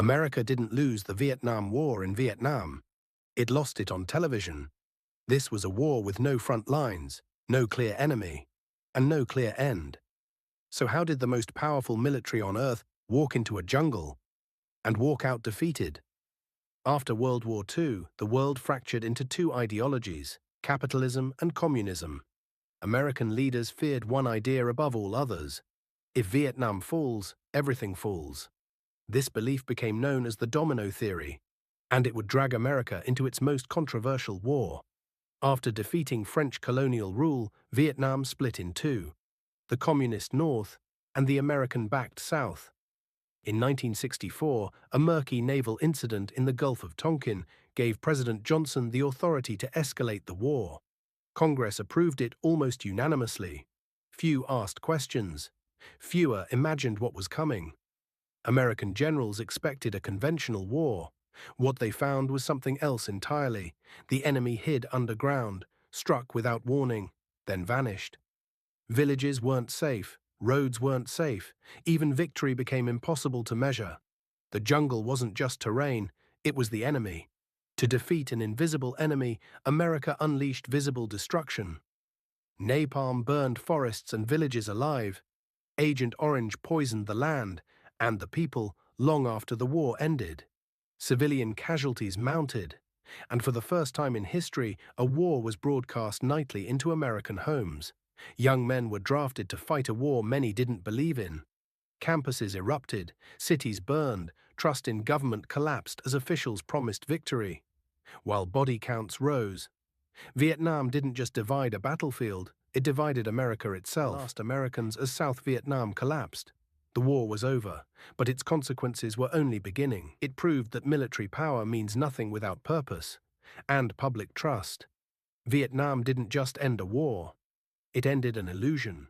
America didn't lose the Vietnam War in Vietnam. It lost it on television. This was a war with no front lines, no clear enemy, and no clear end. So how did the most powerful military on Earth walk into a jungle and walk out defeated? After World War II, the world fractured into two ideologies, capitalism and communism. American leaders feared one idea above all others. If Vietnam falls, everything falls. This belief became known as the Domino Theory, and it would drag America into its most controversial war. After defeating French colonial rule, Vietnam split in two, the Communist North and the American-backed South. In 1964, a murky naval incident in the Gulf of Tonkin gave President Johnson the authority to escalate the war. Congress approved it almost unanimously. Few asked questions. Fewer imagined what was coming. American generals expected a conventional war. What they found was something else entirely. The enemy hid underground, struck without warning, then vanished. Villages weren't safe, roads weren't safe, even victory became impossible to measure. The jungle wasn't just terrain, it was the enemy. To defeat an invisible enemy, America unleashed visible destruction. Napalm burned forests and villages alive. Agent Orange poisoned the land and the people long after the war ended. Civilian casualties mounted, and for the first time in history, a war was broadcast nightly into American homes. Young men were drafted to fight a war many didn't believe in. Campuses erupted, cities burned, trust in government collapsed as officials promised victory, while body counts rose. Vietnam didn't just divide a battlefield, it divided America itself. Last Americans as South Vietnam collapsed. The war was over, but its consequences were only beginning. It proved that military power means nothing without purpose and public trust. Vietnam didn't just end a war, it ended an illusion.